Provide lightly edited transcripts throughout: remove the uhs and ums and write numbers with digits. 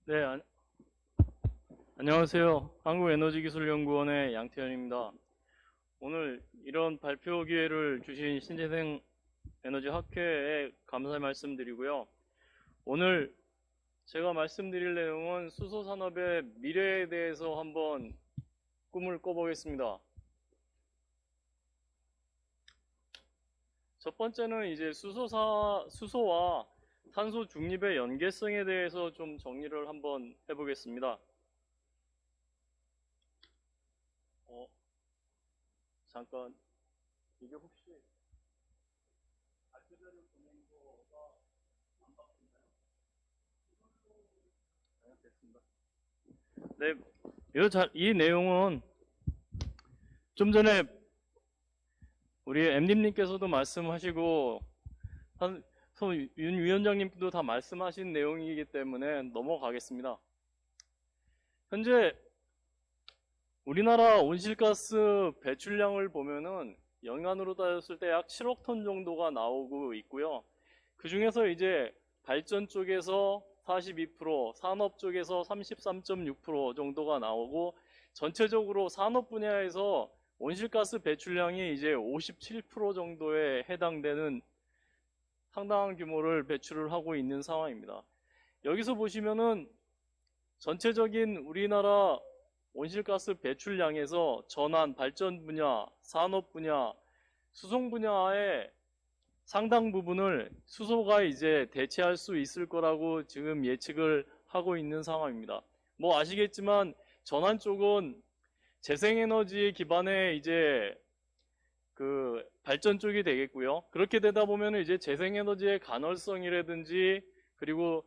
네, 안녕하세요. 한국에너지기술연구원의 양태현입니다. 오늘 이런 발표 기회를 주신 신재생 에너지 학회에 감사의 말씀드리고요. 오늘 제가 말씀드릴 내용은 수소산업의 미래에 대해서 한번 꿈을 꿔보겠습니다. 첫 번째는 이제 수소와 탄소 중립의 연계성에 대해서 좀 정리를 한번 해보겠습니다. 잠깐, 이게 혹시 발표 자료 보낸 거가 안 바뀌나요? 됐습니다. 네, 이 내용은 좀 전에 우리 엠님께서도 말씀하시고 윤 위원장님도 다 말씀하신 내용이기 때문에 넘어가겠습니다. 현재 우리나라 온실가스 배출량을 보면은 연간으로 따졌을 때 약 7억 톤 정도가 나오고 있고요. 그 중에서 이제 발전 쪽에서 42%, 산업 쪽에서 33.6% 정도가 나오고, 전체적으로 산업 분야에서 온실가스 배출량이 이제 57% 정도에 해당되는 상당한 규모를 배출을 하고 있는 상황입니다. 여기서 보시면은 전체적인 우리나라 온실가스 배출량에서 전환, 발전 분야, 산업 분야, 수송 분야의 상당 부분을 수소가 이제 대체할 수 있을 거라고 지금 예측을 하고 있는 상황입니다. 뭐 아시겠지만 전환 쪽은 재생에너지 기반의 이제 그 발전 쪽이 되겠고요. 그렇게 되다 보면 이제 재생에너지의 간헐성이라든지 그리고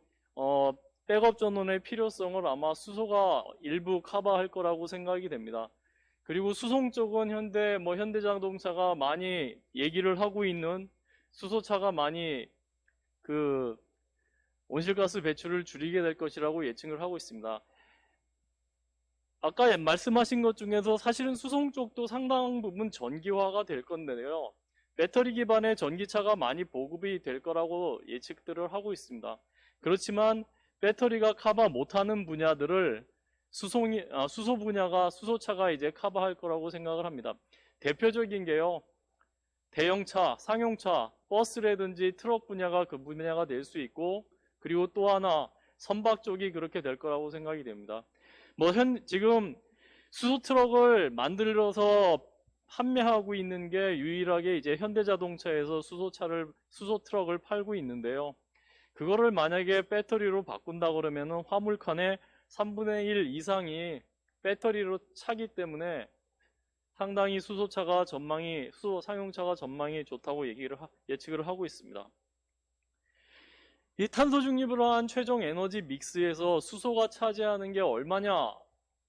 백업 전원의 필요성을 아마 수소가 일부 커버할 거라고 생각이 됩니다. 그리고 수송 쪽은 현대자동차가 많이 얘기를 하고 있는 수소차가 많이 그 온실가스 배출을 줄이게 될 것이라고 예측을 하고 있습니다. 아까 말씀하신 것 중에서 사실은 수송 쪽도 상당 부분 전기화가 될 건데요. 배터리 기반의 전기차가 많이 보급이 될 거라고 예측들을 하고 있습니다. 그렇지만 배터리가 커버 못하는 분야들을 수소차가 이제 커버할 거라고 생각을 합니다. 대표적인 게요. 대형차, 상용차, 버스라든지 트럭 분야가 그 분야가 될 수 있고, 그리고 또 하나 선박 쪽이 그렇게 될 거라고 생각이 됩니다. 지금 수소 트럭을 만들어서 판매하고 있는 게 유일하게 이제 현대자동차에서 수소 트럭을 팔고 있는데요. 그거를 만약에 배터리로 바꾼다 그러면은 화물칸의 3분의 1 이상이 배터리로 차기 때문에 상당히 수소 상용차가 전망이 좋다고 예측을 하고 있습니다. 이 탄소 중립을 한 최종 에너지 믹스에서 수소가 차지하는 게 얼마냐?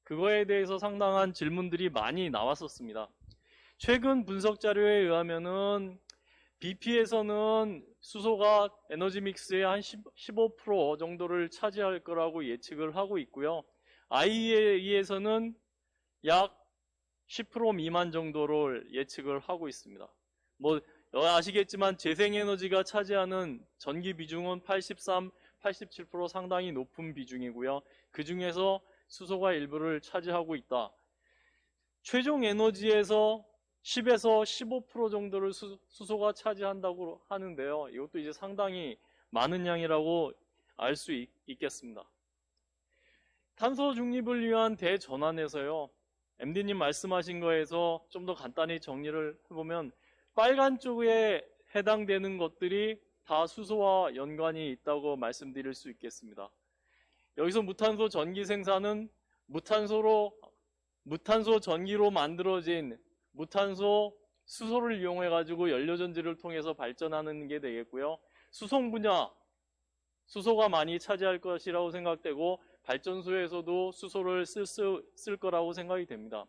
그거에 대해서 상당한 질문들이 많이 나왔었습니다. 최근 분석 자료에 의하면은 BP에서는 수소가 에너지 믹스의 한 15% 정도를 차지할 거라고 예측을 하고 있고요. IEA에서는 약 10% 미만 정도를 예측을 하고 있습니다. 아시겠지만 재생에너지가 차지하는 전기 비중은 83, 87% 상당히 높은 비중이고요. 그 중에서 수소가 일부를 차지하고 있다. 최종 에너지에서 10에서 15% 정도를 수소가 차지한다고 하는데요. 이것도 이제 상당히 많은 양이라고 알 수 있겠습니다. 탄소 중립을 위한 대전환에서요. MD님 말씀하신 거에서 좀 더 간단히 정리를 해보면 빨간 쪽에 해당되는 것들이 다 수소와 연관이 있다고 말씀드릴 수 있겠습니다. 여기서 무탄소 전기 생산은 무탄소 전기로 만들어진 무탄소 수소를 이용해 가지고 연료전지를 통해서 발전하는 게 되겠고요. 수송 분야, 수소가 많이 차지할 것이라고 생각되고 발전소에서도 수소를 쓸 거라고 생각이 됩니다.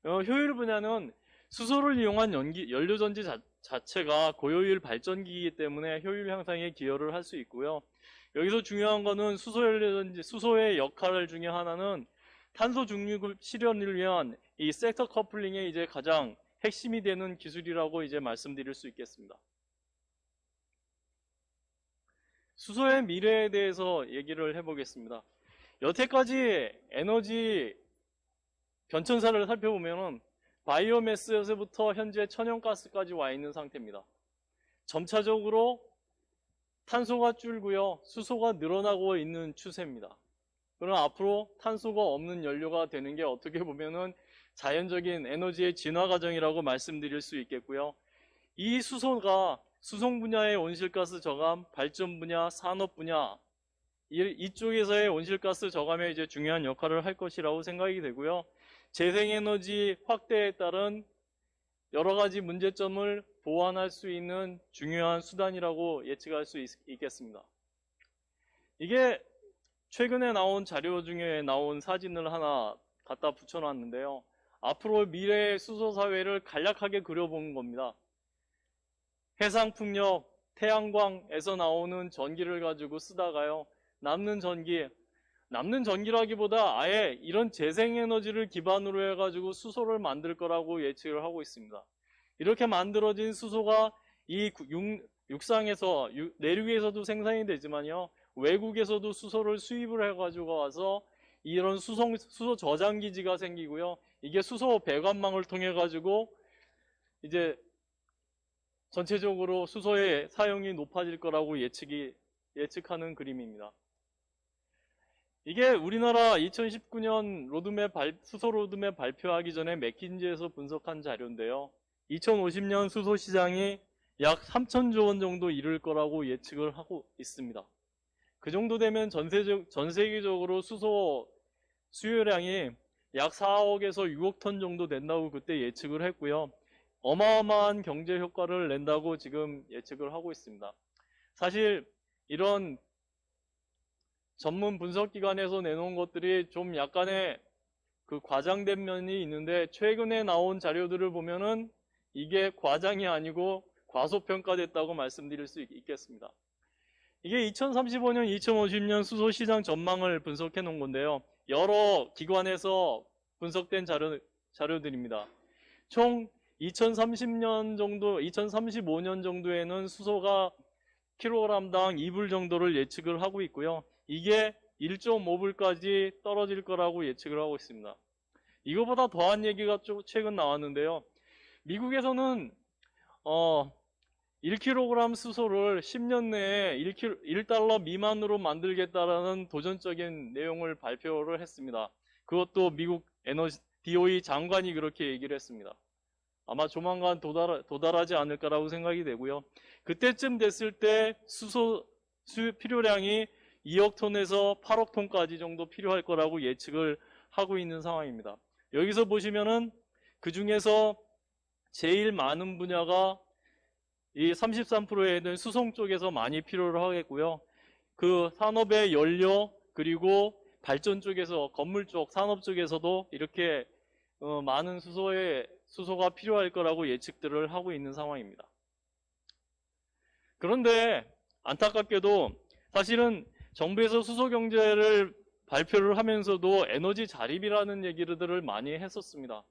효율 분야는 수소를 이용한 연료전지 자체가 고효율 발전기이기 때문에 효율 향상에 기여를 할 수 있고요. 여기서 중요한 거는 수소의 역할 중에 하나는 탄소 중립 실현을 위한 이 섹터 커플링의 이제 가장 핵심이 되는 기술이라고 이제 말씀드릴 수 있겠습니다. 수소의 미래에 대해서 얘기를 해보겠습니다. 여태까지 에너지 변천사를 살펴보면은 바이오매스에서부터 현재 천연가스까지 와 있는 상태입니다. 점차적으로 탄소가 줄고요, 수소가 늘어나고 있는 추세입니다. 그럼 앞으로 탄소가 없는 연료가 되는 게 어떻게 보면은 자연적인 에너지의 진화 과정이라고 말씀드릴 수 있겠고요. 이 수소가 수송 분야의 온실가스 저감, 발전 분야, 산업 분야 이쪽에서의 온실가스 저감에 이제 중요한 역할을 할 것이라고 생각이 되고요. 재생에너지 확대에 따른 여러 가지 문제점을 보완할 수 있는 중요한 수단이라고 예측할 수 있겠습니다. 이게 최근에 나온 자료 중에 나온 사진을 하나 갖다 붙여놨는데요. 앞으로 미래의 수소 사회를 간략하게 그려본 겁니다. 해상풍력, 태양광에서 나오는 전기를 가지고 쓰다가요, 남는 전기라기보다 아예 이런 재생에너지를 기반으로 해가지고 수소를 만들 거라고 예측을 하고 있습니다. 이렇게 만들어진 수소가 이 육상에서, 내륙에서도 생산이 되지만요, 외국에서도 수소를 수입을 해가지고 와서 이런 수소 저장 기지가 생기고요, 이게 수소 배관망을 통해 가지고 이제 전체적으로 수소의 사용이 높아질 거라고 예측하는 그림입니다. 이게 우리나라 2019년 수소 로드맵 발표하기 전에 맥킨지에서 분석한 자료인데요. 2050년 수소 시장이 약 3천조 원 정도 이를 거라고 예측을 하고 있습니다. 그 정도 되면 전 세계적으로 수소 수요량이 약 4억에서 6억 톤 정도 된다고 그때 예측을 했고요. 어마어마한 경제 효과를 낸다고 지금 예측을 하고 있습니다. 사실 이런 전문 분석기관에서 내놓은 것들이 좀 약간의 그 과장된 면이 있는데, 최근에 나온 자료들을 보면은 이게 과장이 아니고 과소평가됐다고 말씀드릴 수 있겠습니다. 이게 2035년, 2050년 수소 시장 전망을 분석해 놓은 건데요. 여러 기관에서 분석된 자료들입니다. 총 2030년 정도, 2035년 정도에는 수소가 킬로그램당 2불 정도를 예측을 하고 있고요. 이게 1.5불까지 떨어질 거라고 예측을 하고 있습니다. 이거보다 더한 얘기가 좀 최근 나왔는데요. 미국에서는 1kg 수소를 10년 내에 1달러 미만으로 만들겠다라는 도전적인 내용을 발표를 했습니다. 그것도 미국 DOE 장관이 그렇게 얘기를 했습니다. 아마 조만간 도달하지 않을까라고 생각이 되고요. 그때쯤 됐을 때 수소 필요량이 2억 톤에서 8억 톤까지 정도 필요할 거라고 예측을 하고 있는 상황입니다. 여기서 보시면은 그 중에서 제일 많은 분야가 이 33%에 있는 수송 쪽에서 많이 필요를 하겠고요. 그 산업의 연료, 그리고 발전 쪽에서, 건물 쪽, 산업 쪽에서도 이렇게 많은 수소가 필요할 거라고 예측들을 하고 있는 상황입니다. 그런데 안타깝게도 사실은 정부에서 수소 경제를 발표를 하면서도 에너지 자립이라는 얘기들을 많이 했었습니다.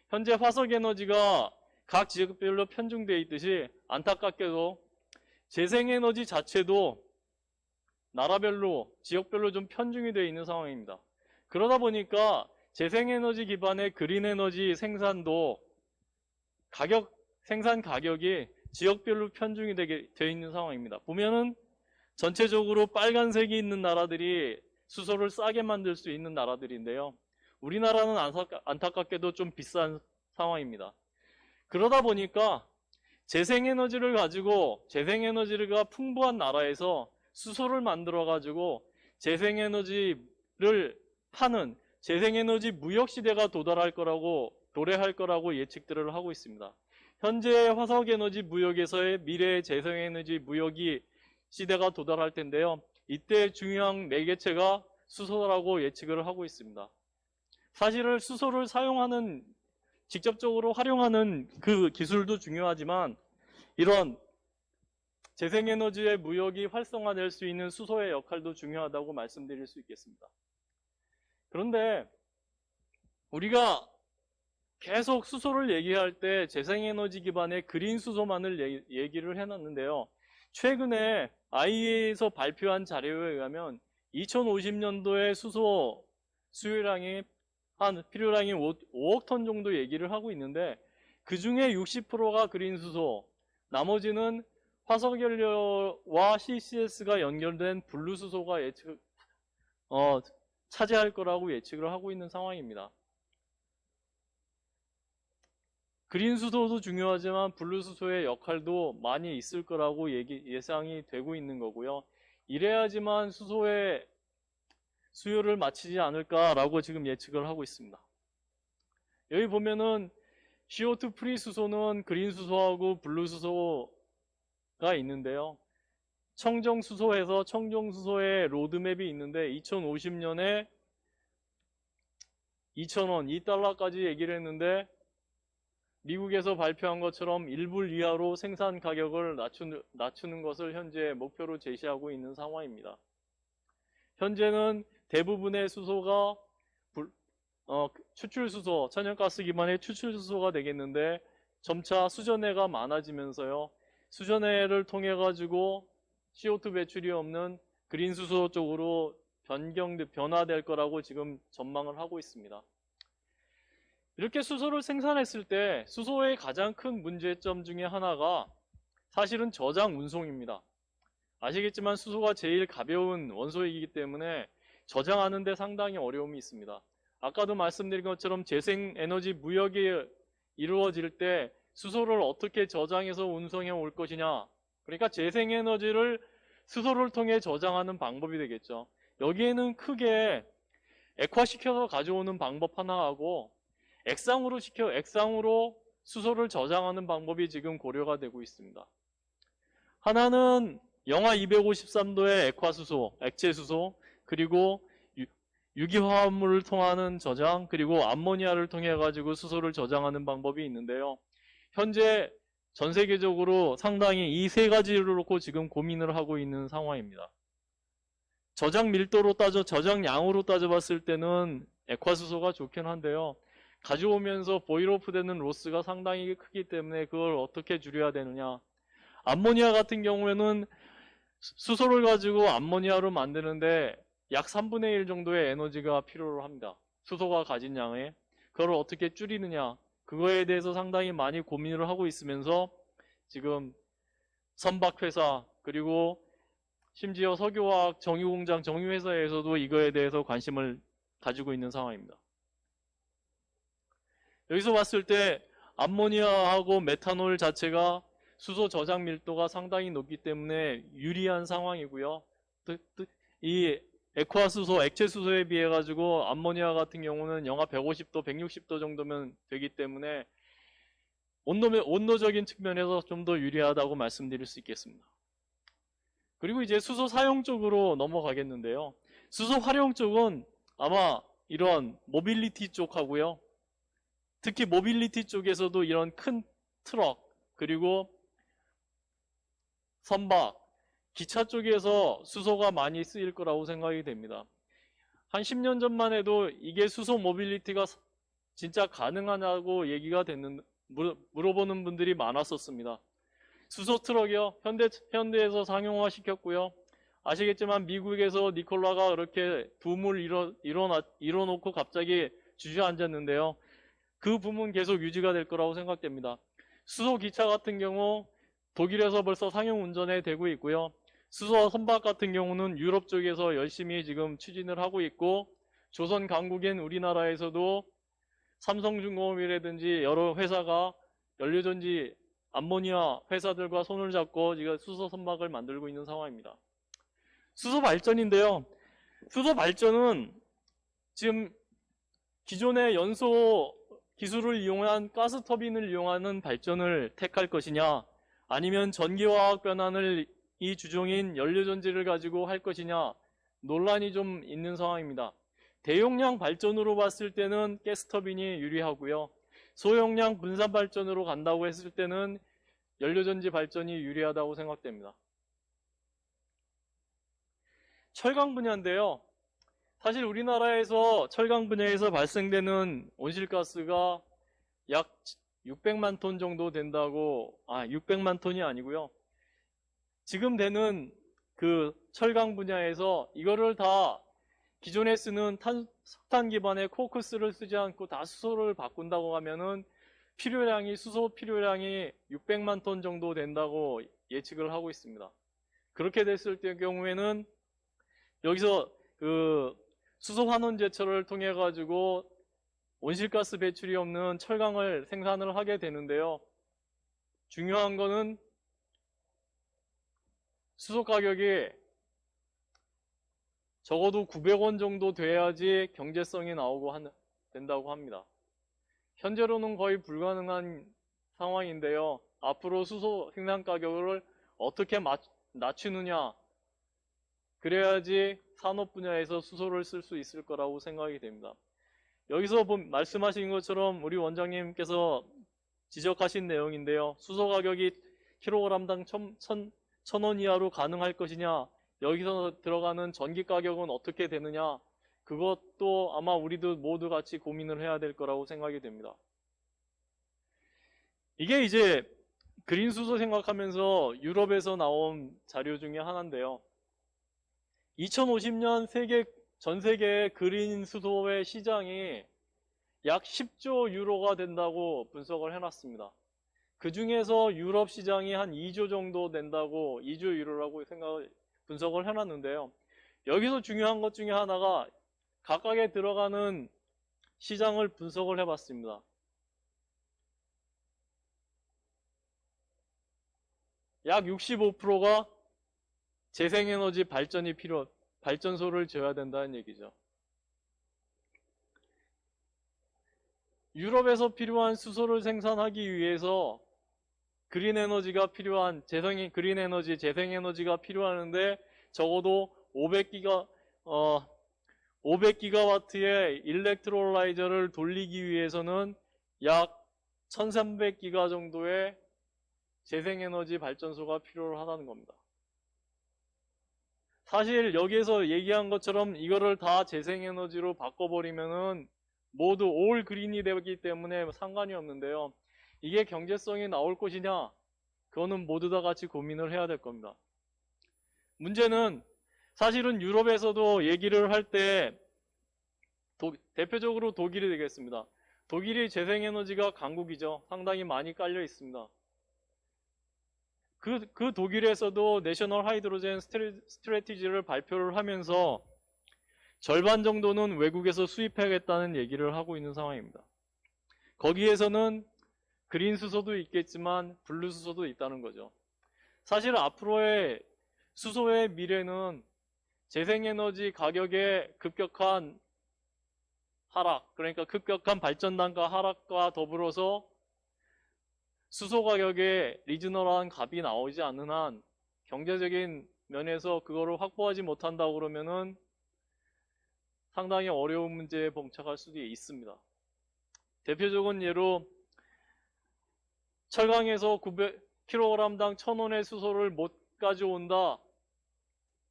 현재 화석 에너지가 각 지역별로 편중되어 있듯이 안타깝게도 재생에너지 자체도 나라별로, 지역별로 좀 편중이 되어 있는 상황입니다. 그러다 보니까 재생에너지 기반의 그린에너지 생산도 생산 가격이 지역별로 편중이 되어 있는 상황입니다. 보면은 전체적으로 빨간색이 있는 나라들이 수소를 싸게 만들 수 있는 나라들인데요. 우리나라는 안타깝게도 좀 비싼 상황입니다. 그러다 보니까 재생에너지가 풍부한 나라에서 수소를 만들어 가지고 재생에너지를 파는 재생에너지 무역 시대가 도래할 거라고 예측들을 하고 있습니다. 현재 화석에너지 무역에서의 미래의 재생에너지 무역이 시대가 도달할 텐데요. 이때 중요한 매개체가 수소라고 예측을 하고 있습니다. 사실은 수소를 직접적으로 활용하는 그 기술도 중요하지만, 이런 재생에너지의 무역이 활성화될 수 있는 수소의 역할도 중요하다고 말씀드릴 수 있겠습니다. 그런데 우리가 계속 수소를 얘기할 때 재생에너지 기반의 그린 수소만을 얘기를 해놨는데요. 최근에 IEA에서 발표한 자료에 의하면 2050년도에 수소 수요량이 필요량이 5억 톤 정도 얘기를 하고 있는데, 그 중에 60%가 그린 수소, 나머지는 화석연료와 CCS가 연결된 블루 수소가 차지할 거라고 예측을 하고 있는 상황입니다. 그린 수소도 중요하지만 블루 수소의 역할도 많이 있을 거라고 예상이 되고 있는 거고요. 이래야지만 수소의 수요를 맞추지 않을까라고 지금 예측을 하고 있습니다. 여기 보면은 CO2 프리 수소는 그린 수소하고 블루 수소가 있는데요. 청정 수소에서 청정 수소의 로드맵이 있는데 2050년에 2,000원, 2달러까지 얘기를 했는데, 미국에서 발표한 것처럼 1불 이하로 생산 가격을 낮추는 것을 현재 목표로 제시하고 있는 상황입니다. 현재는 대부분의 수소가 추출수소, 천연가스 기반의 추출수소가 되겠는데, 점차 수전해가 많아지면서요, 수전해를 통해 가지고 CO2 배출이 없는 그린 수소 쪽으로 변화될 거라고 지금 전망을 하고 있습니다. 이렇게 수소를 생산했을 때 수소의 가장 큰 문제점 중에 하나가 사실은 저장 운송입니다. 아시겠지만 수소가 제일 가벼운 원소이기 때문에 저장하는 데 상당히 어려움이 있습니다. 아까도 말씀드린 것처럼 재생에너지 무역이 이루어질 때 수소를 어떻게 저장해서 운송해 올 것이냐, 그러니까 재생에너지를 수소를 통해 저장하는 방법이 되겠죠. 여기에는 크게 액화시켜서 가져오는 방법 하나하고 액상으로 수소를 저장하는 방법이 지금 고려가 되고 있습니다. 하나는 영하 253도의 액화수소, 액체수소, 그리고 유기화합물을 통하는 저장, 그리고 암모니아를 통해 가지고 수소를 저장하는 방법이 있는데요. 현재 전 세계적으로 상당히 이 세 가지를 놓고 지금 고민을 하고 있는 상황입니다. 저장 밀도로 저장량으로 따져봤을 때는 액화수소가 좋긴 한데요. 가져오면서 보일오프 되는 로스가 상당히 크기 때문에 그걸 어떻게 줄여야 되느냐. 암모니아 같은 경우에는 수소를 가지고 암모니아로 만드는데 약 3분의 1 정도의 에너지가 필요로 합니다. 수소가 가진 양에. 그걸 어떻게 줄이느냐. 그거에 대해서 상당히 많이 고민을 하고 있으면서 지금 선박회사, 그리고 심지어 석유화학 정유공장, 정유회사에서도 이거에 대해서 관심을 가지고 있는 상황입니다. 여기서 봤을 때 암모니아하고 메탄올 자체가 수소 저장 밀도가 상당히 높기 때문에 유리한 상황이고요. 이 액화수소, 액체수소에 비해 가지고 암모니아 같은 경우는 영하 150도, 160도 정도면 되기 때문에 온도적인 측면에서 좀 더 유리하다고 말씀드릴 수 있겠습니다. 그리고 이제 수소 사용 쪽으로 넘어가겠는데요. 수소 활용 쪽은 아마 이런 모빌리티 쪽하고요. 특히 모빌리티 쪽에서도 이런 큰 트럭, 그리고 선박, 기차 쪽에서 수소가 많이 쓰일 거라고 생각이 됩니다. 한 10년 전만 해도 이게 수소 모빌리티가 진짜 가능하냐고 얘기가 물어보는 분들이 많았었습니다. 수소 트럭이요? 현대에서 상용화 시켰고요. 아시겠지만 미국에서 니콜라가 그렇게 붐을 이뤄놓고 갑자기 주저앉았는데요. 그 붐은 계속 유지가 될 거라고 생각됩니다. 수소 기차 같은 경우 독일에서 벌써 상용 운전에 되고 있고요. 수소 선박 같은 경우는 유럽 쪽에서 열심히 지금 추진을 하고 있고, 조선 강국인 우리나라에서도 삼성중공업이라든지 여러 회사가 연료전지 암모니아 회사들과 손을 잡고 지금 수소 선박을 만들고 있는 상황입니다. 수소 발전인데요. 수소 발전은 지금 기존의 연소 기술을 이용한 가스터빈을 이용하는 발전을 택할 것이냐, 아니면 전기화학 변환을 이 주종인 연료전지를 가지고 할 것이냐 논란이 좀 있는 상황입니다. 대용량 발전으로 봤을 때는 가스터빈이 유리하고요. 소용량 분산 발전으로 간다고 했을 때는 연료전지 발전이 유리하다고 생각됩니다. 철강 분야인데요. 사실 우리나라에서 철강 분야에서 발생되는 온실가스가 약 600만 톤 정도 된다고, 600만 톤이 아니고요. 지금 되는 그 철강 분야에서 이거를 다 기존에 쓰는 석탄 기반의 코크스를 쓰지 않고 다 수소를 바꾼다고 하면은 수소 필요량이 600만 톤 정도 된다고 예측을 하고 있습니다. 그렇게 됐을 때 경우에는 여기서 그 수소 환원 제철을 통해 가지고 온실가스 배출이 없는 철강을 생산을 하게 되는데요. 중요한 거는 수소 가격이 적어도 900원 정도 돼야지 경제성이 된다고 합니다. 현재로는 거의 불가능한 상황인데요. 앞으로 수소 생산 가격을 어떻게 낮추느냐, 그래야지 산업 분야에서 수소를 쓸 수 있을 거라고 생각이 됩니다. 여기서 말씀하신 것처럼 우리 원장님께서 지적하신 내용인데요. 수소 가격이 킬로그램당 1,000원 이하로 가능할 것이냐, 여기서 들어가는 전기 가격은 어떻게 되느냐, 그것도 아마 우리도 모두 같이 고민을 해야 될 거라고 생각이 됩니다. 이게 이제 그린 수소 생각하면서 유럽에서 나온 자료 중에 하나인데요. 2050년 전 세계의 그린 수소의 시장이 약 10조 유로가 된다고 분석을 해놨습니다. 그 중에서 유럽 시장이 한 2조 정도 된다고 2조 유로라고 분석을 해놨는데요. 여기서 중요한 것 중에 하나가 각각에 들어가는 시장을 분석을 해봤습니다. 약 65%가 재생에너지 발전소를 지어야 된다는 얘기죠. 유럽에서 필요한 수소를 생산하기 위해서 재생에너지가 필요하는데 적어도 500기가와트의 일렉트롤라이저를 돌리기 위해서는 약 1300기가 정도의 재생에너지 발전소가 필요하다는 겁니다. 사실 여기에서 얘기한 것처럼 이거를 다 재생에너지로 바꿔버리면은 모두 올 그린이 되기 때문에 상관이 없는데요. 이게 경제성이 나올 것이냐, 그거는 모두 다 같이 고민을 해야 될 겁니다. 문제는 사실은 유럽에서도 얘기를 할 때 대표적으로 독일이 되겠습니다. 독일이 재생에너지가 강국이죠. 상당히 많이 깔려 있습니다. 그 독일에서도 내셔널 하이드로젠 스트래티지를 발표를 하면서 절반 정도는 외국에서 수입하겠다는 얘기를 하고 있는 상황입니다. 거기에서는 그린 수소도 있겠지만 블루 수소도 있다는 거죠. 사실 앞으로의 수소의 미래는 재생에너지 가격의 급격한 하락, 그러니까 급격한 발전 단가 하락과 더불어서 수소 가격에 리즈너럴한 값이 나오지 않는 한 경제적인 면에서 그거를 확보하지 못한다고 그러면은 상당히 어려운 문제에 봉착할 수도 있습니다. 대표적인 예로 철강에서 900kg당 1,000원의 수소를 못 가져온다,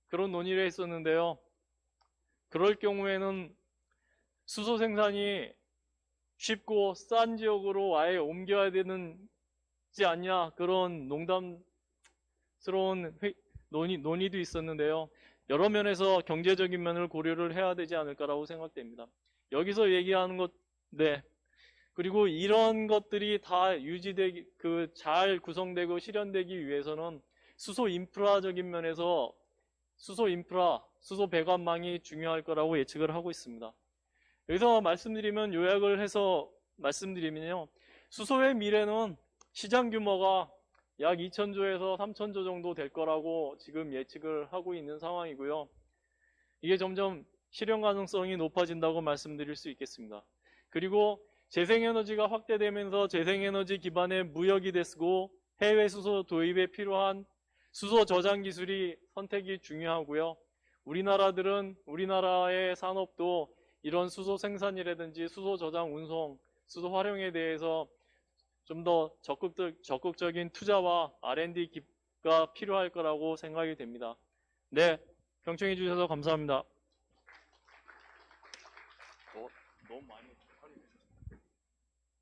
그런 논의를 했었는데요. 그럴 경우에는 수소 생산이 쉽고 싼 지역으로 아예 옮겨야 되는지 않냐, 그런 농담스러운 논의도 있었는데요. 여러 면에서 경제적인 면을 고려를 해야 되지 않을까라고 생각됩니다. 여기서 얘기하는 것, 네. 그리고 이런 것들이 다 잘 구성되고 실현되기 위해서는 수소 인프라적인 면에서 수소 배관망이 중요할 거라고 예측을 하고 있습니다. 여기서 요약을 해서 말씀드리면요. 수소의 미래는 시장 규모가 약 2,000조에서 3,000조 정도 될 거라고 지금 예측을 하고 있는 상황이고요. 이게 점점 실현 가능성이 높아진다고 말씀드릴 수 있겠습니다. 그리고 재생에너지가 확대되면서 재생에너지 기반의 무역이 되고 해외 수소 도입에 필요한 수소 저장 기술이 선택이 중요하고요. 우리나라의 산업도 이런 수소 생산이라든지 수소 저장 운송, 수소 활용에 대해서 좀 더 적극적인 투자와 R&D가 필요할 거라고 생각이 됩니다. 네, 경청해 주셔서 감사합니다. 너무 많이